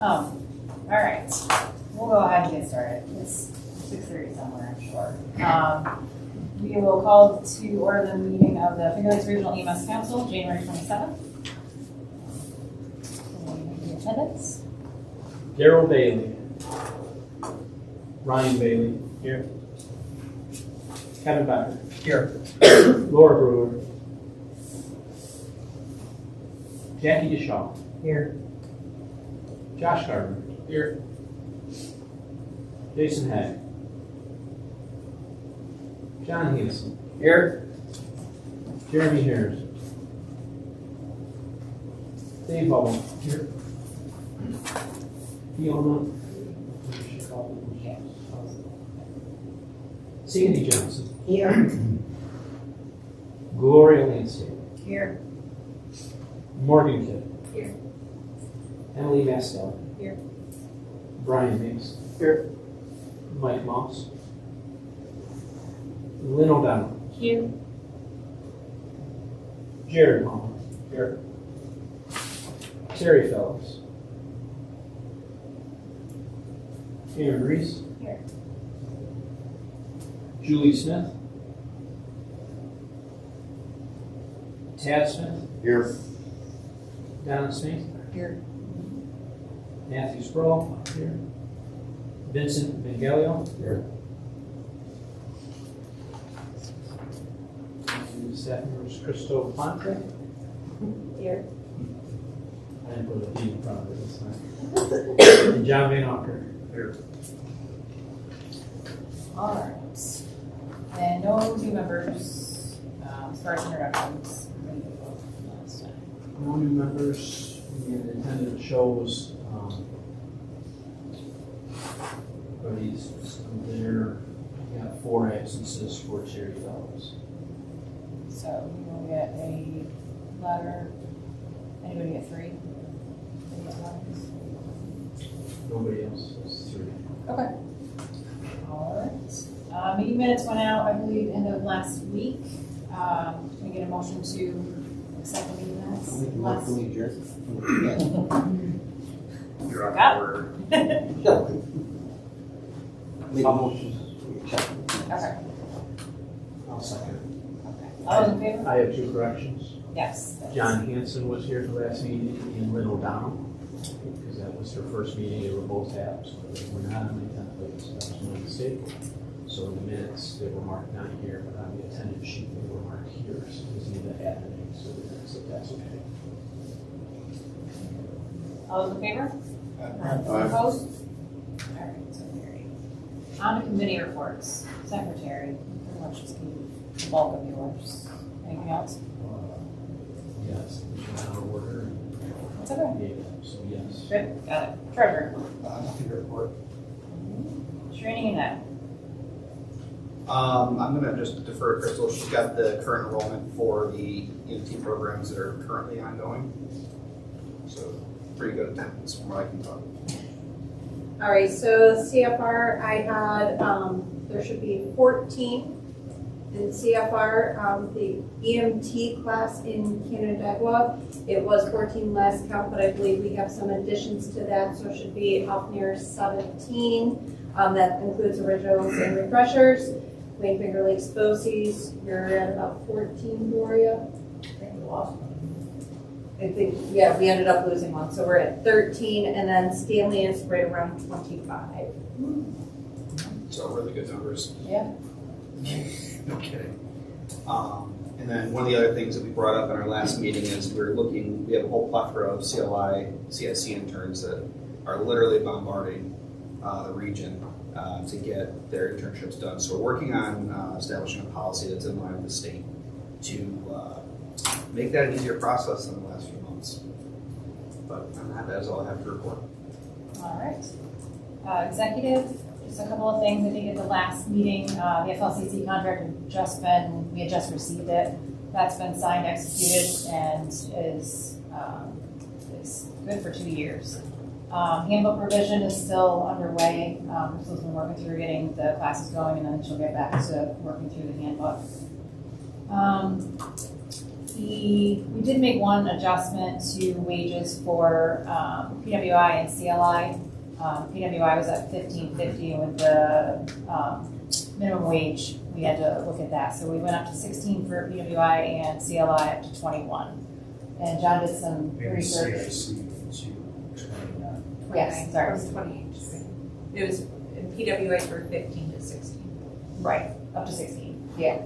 All right, we'll go ahead and get started. It's 6:30 somewhere, I'm sure. We will call to order the meeting of the Finger Lakes Regional EMS Council, January 27th. The attendance. Daryl Bailey. Ryan Bailey. Here. Kevin Becker. Here. Laura Brewer. Jackie DeShaw. Here. Josh Gardner. Here. Jason Hack. John Hanson. Here. Jeremy Harris. Dave Bubble. Here. Fiona. Sandy Johnson. Here. Gloria Lansing. Here. Morgan Kidd. Here. Emily Mastel. Here. Brian Mix. Here. Mike Moss. Lynn O'Donnell. Here. Jared Palmer. Here. Terry Phillips. Aaron Reese. Here. Julie Smith. Tad Smith. Here. Donna Smith. Here. Matthew Sproul. Here. Vincent Bengalio. Here. And staff members Christo Fonte. Here. I didn't put a D in front of it this time. And John Van Auker. Here. All right. And no new members, as far as introductions. No new members. And the attendance shows everybody's there. We got 4 absences for Terry Phillips. So we will get a letter. Anybody get 3? Anybody get 1? Nobody else is 3. Okay. All right. Meeting minutes went out, I believe, end of last week. Can we get a motion to accept the meeting minutes? You're out Got of order. Okay. I'll second. Okay. All those in favor? I have 2 corrections. Yes. John Hanson was here for the last meeting, and Lynn O'Donnell, because that was her first meeting. They were both tabs. They were not on the template, so that was my mistake. So in the minutes, they were marked not here, but on the attendance sheet, they were marked here. So we just need to add the name, so that's okay. All those in favor? Aye. Opposed? All right, so carried. On to committee reports. Secretary, pretty much just gave the bulk of yours. Anything else? Yes, we should have an order. That's okay. Yeah, so yes. Good, got it. Treasurer. Nothing to report. Training and that. I'm going to just defer to Crystal. She's got the current enrollment for the EMT programs that are currently ongoing. So pretty good attendance from what I can tell. All right, so CFR, I had, there should be 14 in CFR. The EMT class in Canandaigua, it was 14 last count, but I believe we have some additions to that, so it should be up near 17. That includes originals and refreshers. Wayne Finger Lakes BOCES, you're at about 14, Gloria. I think, yeah, we ended up losing one, so we're at 13, and then Stanley is right around 25. So really good numbers. Yeah. No kidding. And then one of the other things that we brought up in our last meeting is we have a whole plethora of CLI, CSC interns that are literally bombarding the region to get their internships done. So we're working on establishing a policy that's in line with the state to make that an easier process than the last few months. But that is all I have to report. All right. Executive, just a couple of things. I think at the last meeting, the FLCC contract we had just received it. That's been signed, executed, and is good for 2 years. Handbook revision is still underway. Crystal's been working through getting the classes going, and then she'll get back to working through the handbook. We did make one adjustment to wages for PWI and CLI. PWI was at $15.50, and with the minimum wage, we had to look at that. So we went up to 16 for PWI and CLI up to 21. And John did some research. to 29. Yes, sorry. From 28 to 16. It was in PWA for 15 to 16. Right, up to 16, yeah.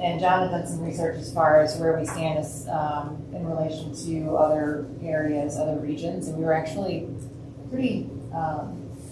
And John had done some research as far as where we stand as, in relation to other areas, other regions, and we were actually pretty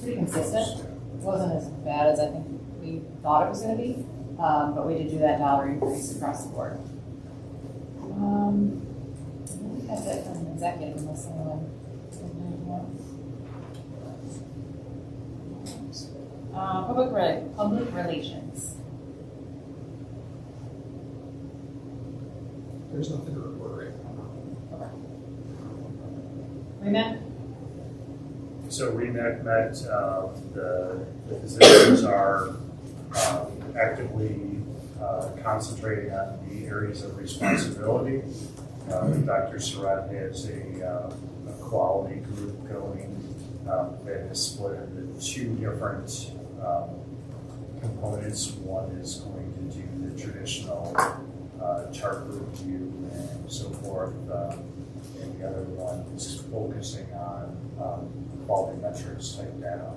consistent. It wasn't as bad as I think we thought it was going to be, but we did do that dollar increase across the board. I think that's it from executive, unless anyone has anything else. Public relations. There's nothing to report right now. Okay. Remet? So Remet met, the physicians are actively concentrating on the areas of responsibility. Dr. Surratt has a quality group going that is split into two different components. One is going to do the traditional chart review and so forth, and the other one is focusing on quality metrics type data.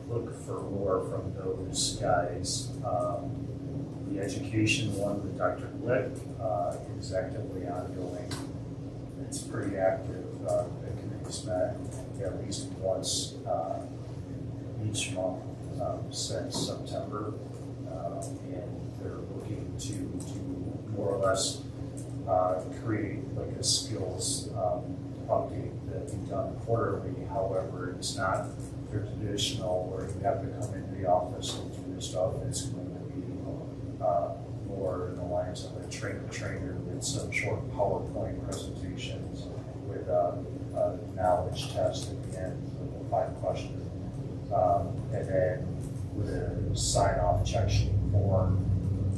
Look for more from those guys. The education one with Dr. Glick is actively ongoing. It's pretty active. The committee's met at least once each month since September. And they're looking to more or less create like a skills update that we've done quarterly. However, it's not your traditional where you have to come into the office and do this stuff. It's going to be more in the lines of a trainer with some short PowerPoint presentations with a knowledge test at the end with a 5 question. And then with a sign-off check sheet form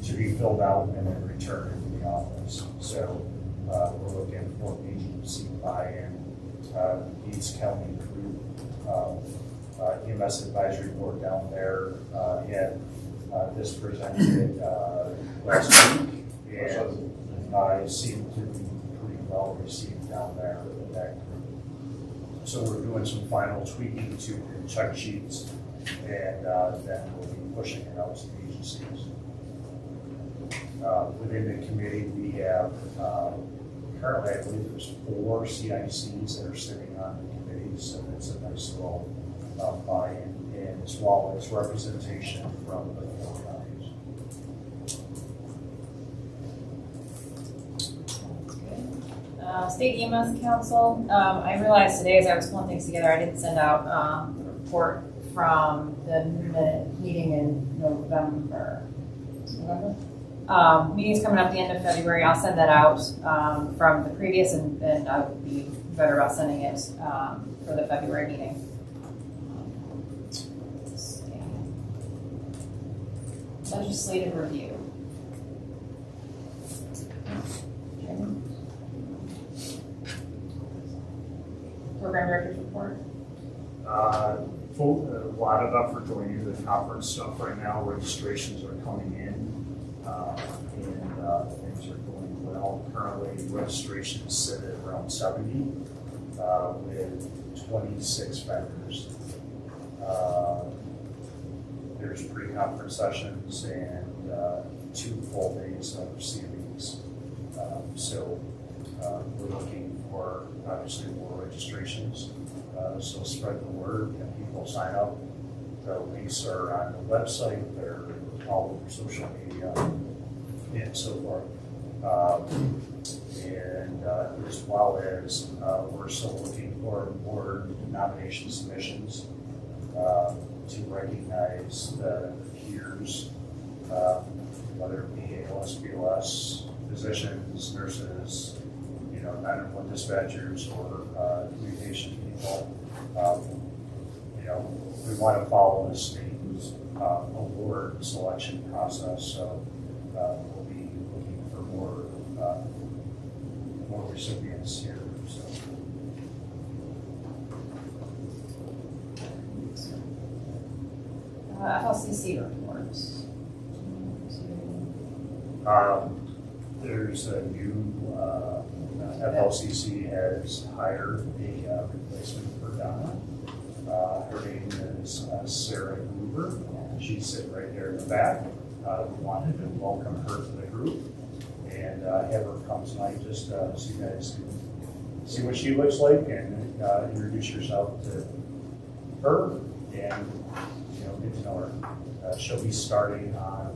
to be filled out and then returned into the office. So we're looking for agency buy-in. East County group, EMS advisory board down there had this presented last week, and it seemed to be pretty well received down there with that group. So we're doing some final tweaking to the check sheets, and then we'll be pushing it out to the agencies. Within the committee, we have currently, I believe there's 4 CICs that are sitting on the committees, and it's a nice little buy-in, and as well as representation from the 4 counties. State EMS Council. I realized today as I was pulling things together, I didn't send out a report from the meeting in November. Meeting's coming up at the end of February. I'll send that out from the previous, and I would be better about sending it for the February meeting. Legislative review. Program director's report. A lot of effort going into the conference stuff right now. Registrations are coming in, and things are going well. Currently, registrations sit at around 70 with 26 vendors. There's pre-conference sessions and 2 full days of CVs. So we're looking for obviously more registrations. So spread the word and people sign up. The links are on the website. They're all over social media and so forth. And as well as we're still looking for more nomination submissions to recognize the peers, whether it be ALS, BLS, physicians, nurses, 911 dispatchers, or communication people. We want to follow the state award selection process, so we'll be looking for more recipients here, so. FLCC reports. There's a new, FLCC has hired a replacement for Donna. Her name is Sarah Hoover. She's sitting right there in the back. We wanted to welcome her to the group and have her come tonight just so you guys can see what she looks like and introduce yourself to her and get to know her. She'll be starting on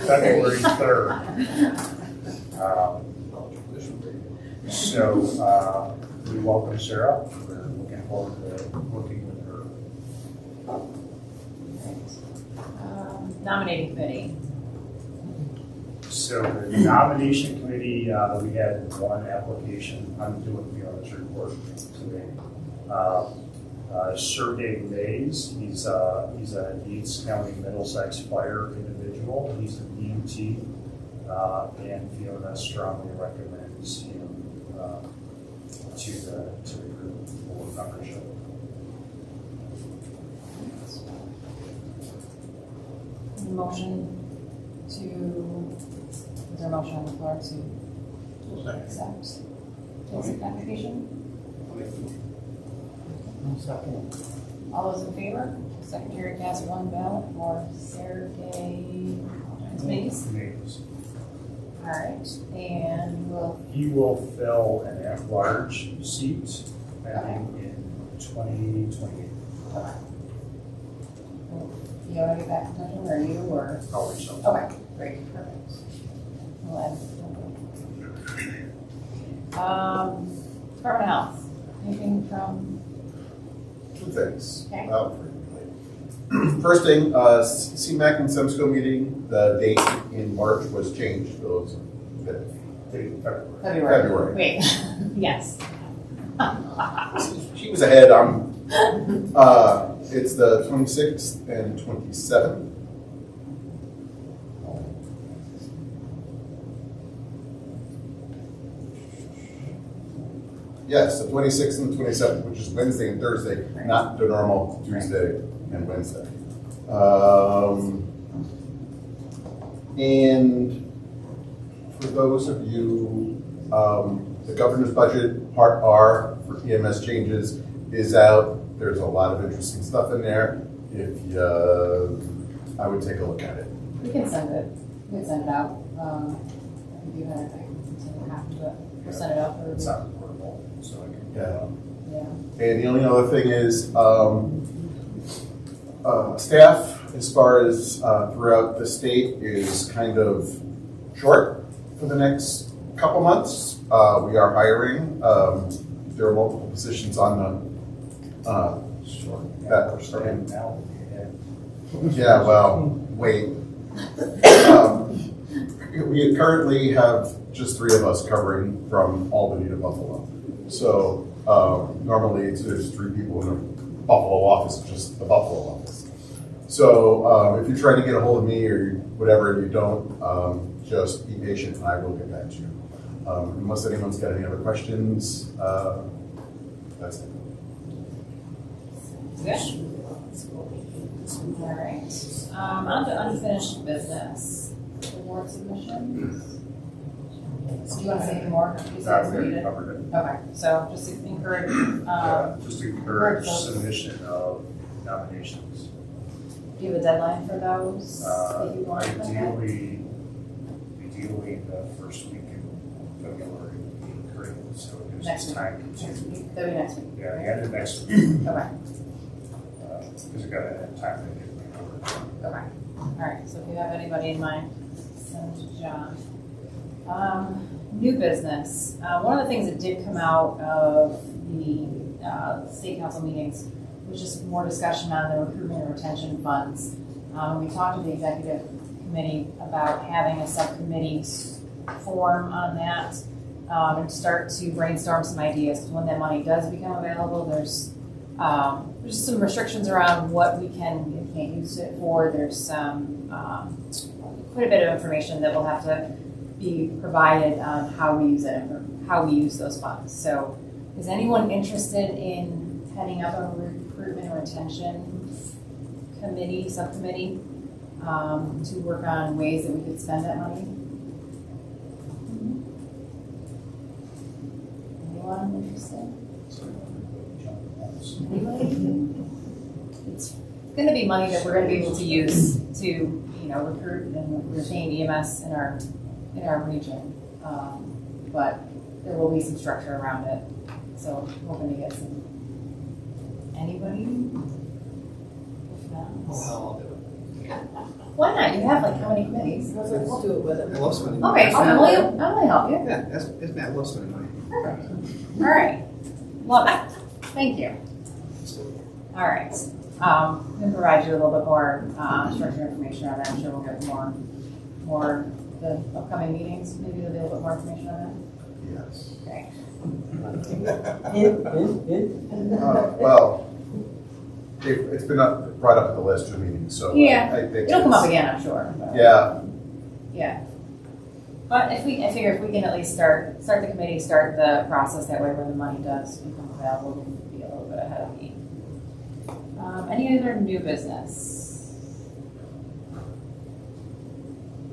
February 3rd. So we welcome Sarah. We're looking forward to working with her. Nominating committee. So the nomination committee, we had one application. I'm doing the honors report today. Sergey Mays, he's a Deeds County Middlesex fire individual. He's an EMT, and Fiona strongly recommends him to the group for membership. Motion is there a motion on the floor to accept the application? All those in favor? Secretary cast one ballot for Sergey Mays. All right, and He will fill an at-large seat, I think, in 2028. You want to get back in touch with him, or you, or? I'll reach out. Okay, great, perfect. We'll add it. Department of Health, anything from? Two things. Okay. First thing, CMAC and Remsco meeting, the date in March was changed. Those February. Wait, yes. She was ahead. It's the 26th and 27th. Yes, the 26th and the 27th, which is Wednesday and Thursday, not the normal Tuesday and Wednesday. And for those of you, the governor's budget, Part R for EMS changes is out. There's a lot of interesting stuff in there. If I would take a look at it. We can send it. We can send it out. If you have anything, have to, we'll send it out for It's not portable, so I can. Yeah. And the only other thing is staff, as far as throughout the state, is kind of short for the next couple months. We are hiring. There are multiple positions on the that we're starting. Now, Yeah, well, wait. We currently have just 3 of us covering from Albany to Buffalo. So normally there's 3 people in the Buffalo office, just the Buffalo office. So if you're trying to get a hold of me or whatever and you don't, just be patient and I will get back to you. Unless anyone's got any other questions, that's it. Good. All right. On to unfinished business. Award submissions. Do you want to say any more? You said it's read it. Covered it. Okay, so just encourage. Just encourage submission of nominations. Do you have a deadline for those? If you want to put that? Ideally, the first week in February would be great, so it gives us time to. Next week. That'll be next week. Yeah, the end of next week. Okay. Because we gotta have time to get it over. Okay. All right. So if you have anybody in mind, send to John. New business. One of the things that did come out of the state council meetings was just more discussion on the recruitment and retention funds. We talked to the executive committee about having a subcommittee form on that and start to brainstorm some ideas. When that money does become available, there's There's some restrictions around what we can and can't use it for. There's some, quite a bit of information that will have to be provided on how we use it and how we use those funds. So is anyone interested in heading up a recruitment or retention committee, subcommittee, to work on ways that we could spend that money? Anyone interested? Anybody? It's going to be money that we're going to be able to use to, recruit and retain EMS in our region. But there will be some structure around it. So we're going to get some. Anybody? If not, I'll do why not? You have like how many committees? Let's do it with it. it. I love spending money. Okay, so Emily help you. Yeah, that's Matt loves spending money. Perfect. All right. Love it. Thank you. All right. I'm going to provide you a little bit more structured information on that. I'm sure we'll get more the upcoming meetings. Maybe there'll be a little bit more information on Yes. that. Okay. Well, it's been brought up at the last two meetings, so Yeah. I think It'll come up again, I'm sure. But, Yeah, Yeah. But I figure if we can at least start the committee, start the process, that way when the money does become available, we'll be a little bit ahead of the game. Any other new business?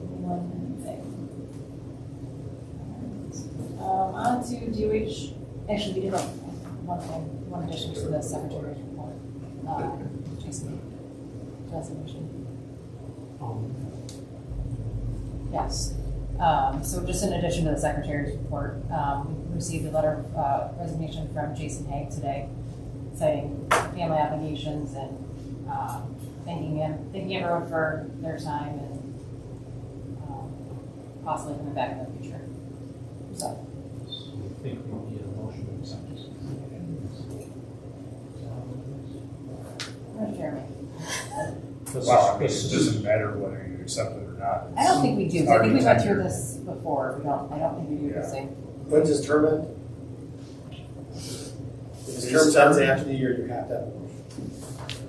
Anyone, anything? On to DOH, actually, we did have one addition to the secretary's report. Jason, resolution. Yes. So just in addition to the secretary's report, we received a letter of resignation from Jason Haig today, citing family obligations and thanking everyone for their time and possibly coming back in the future. So. I think we need a motion to accept this. Where's Jeremy? Well, I mean, it doesn't matter whether you accept it or not. I don't think we do. It's I think we went already through tendered. this before. I don't think we do the Yeah. same. When's his term end? If his term ends after the year, you have to have a motion.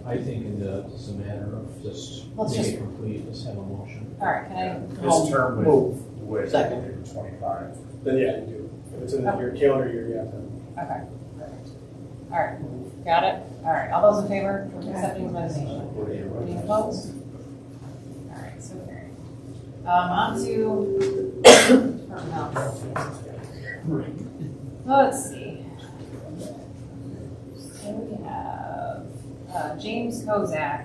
I think it's a matter of just Let's make just- it complete, let's have a motion. All right, can I? His term Move. would Second. 25. Then yeah, you do. If it's in your calendar year, you have to. Okay, perfect. All right, got it? All right, all those in favor of accepting the resignation? Any opposed? All right, so carried. On to personnel. Let's see. So we have James Kozak,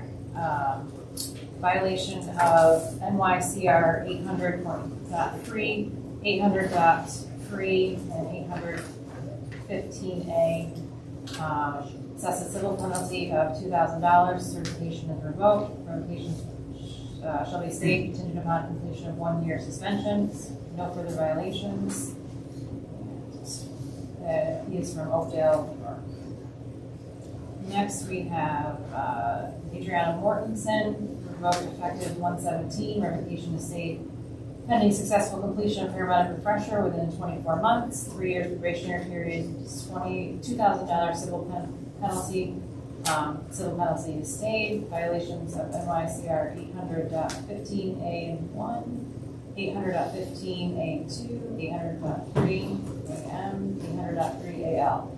violation of NYCR 800.3, 800.3, and 815A. Assess a civil penalty of $2,000. Certification is revoked. Revocation shall be stayed contingent upon completion of 1 year suspension. No further violations. He is from Oakdale, New York. Next, we have Adriana Mortensen, revoked effective 1/17. Revocation is stayed pending successful completion of paramedic refresher within 24 months. 3 years probationary period, $2,000 civil penalty. Civil penalty is stayed. Violations of NYCR 800.15A and 1, 800.15A2, 800.3 AM, 800.3 AL.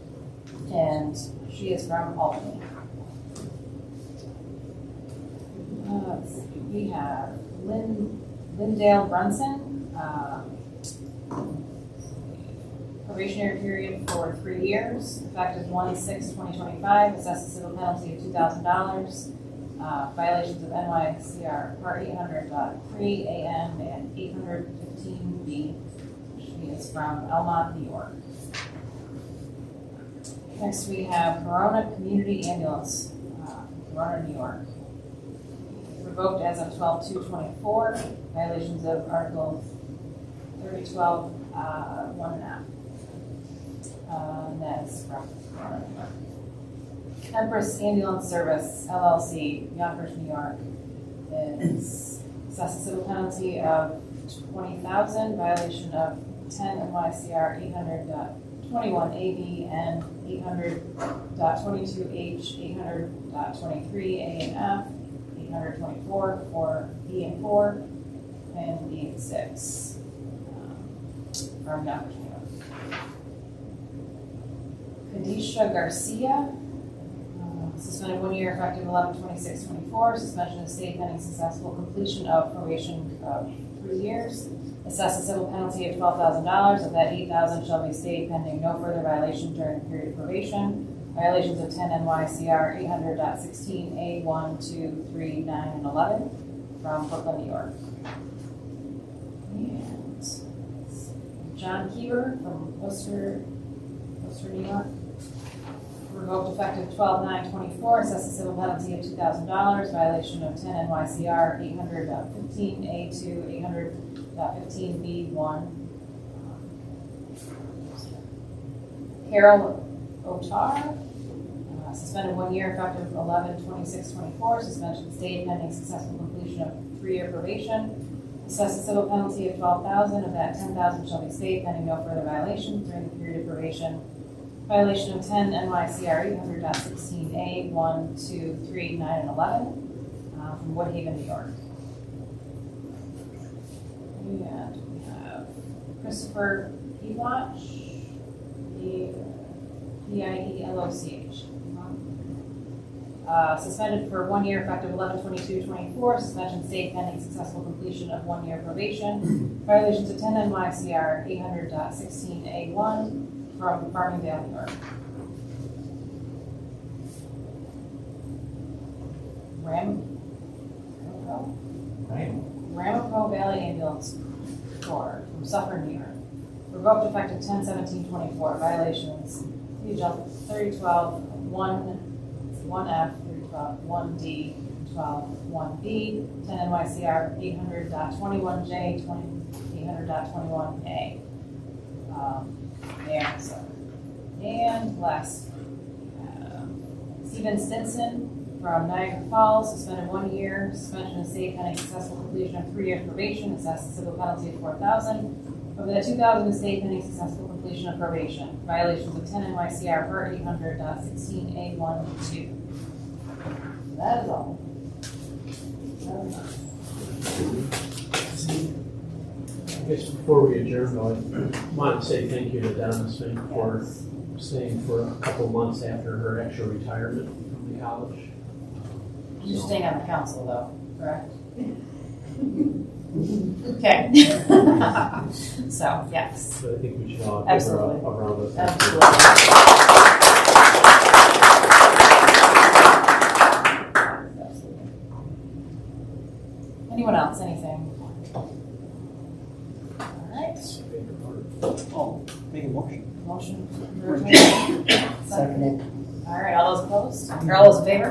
And she is from Albany. Let's see, we have Lindale Brunson. Probationary period for 3 years, effective 1/6/2025, assessed a civil penalty of $2,000. Violations of NYCR Part 800.3 AM and 815B. She is from Elmont, New York. Next, we have Corona Community Ambulance, Corona, New York. Revoked as of 12/2/24. Violations of Article 3012, 1.5. And that is from Corona, New York. Empress Ambulance Service, LLC, Yonkers, New York, is assessed a civil penalty of $20,000, violation of 10 NYCR 800.21AB and 800.22H, 800.23A and F, 824 for B and 4, and B and 6 from Dr. Taylor. Kadisha Garcia, suspended 1 year effective 11/26/24, suspension of state pending successful completion of probation of 3 years. Assess a civil penalty of $12,000. Of that, $8,000 shall be stayed pending no further violation during the period of probation. Violations of 10 NYCR 800.16A1, 2, 3, 9, and 11 from Brooklyn, New York. And John Keever from Worcester, New York. Revoked effective 12/9/24, assess a civil penalty of $2,000, violation of 10 NYCR 800.15A2, 800.15B1. Carol Otar, suspended 1 year effective 11/26/24, suspension stayed pending successful completion of 3-year probation. Assess a civil penalty of $12,000, of that $10,000 shall be stayed pending no further violations during the period of probation. Violation of 10 NYCR 800.16A, 1, 2, 3, 9, and 11 from Woodhaven, New York. And we have Christopher Ewatch, P-I-E-L-O-C-H. Suspended for 1 year effective 11/22/24, suspension stayed pending successful completion of 1 year probation. Violations of 10 NYCR 800.16A1 from Farmingdale, New York. Ramapo Valley Ambulance Corps from Suffern, New York. Revoked effective 10/17/24. Violations 3012 1F, 312 1D, 12 1B, 10 NYCR 800.21J, 800.21A. And last, Stephen Stinson from Niagara Falls, suspended 1 year, suspension of state pending successful completion of 3 years probation, assessed a civil penalty of $4,000. Over that $2,000 is state pending successful completion of probation. Violations of 10 NYCR per 800.16A1 2. That is all. I guess before we adjourn, though, I want to say thank you to Donna Smith for staying for a couple months after her actual retirement from the college. You're staying on the council, though, correct? Okay. So, yes. So I think we should all give her Absolutely. a round of Absolutely. Anyone else, anything? All right. Oh, make a motion. Motion. Second it. All right, all those opposed? Or all those in favor?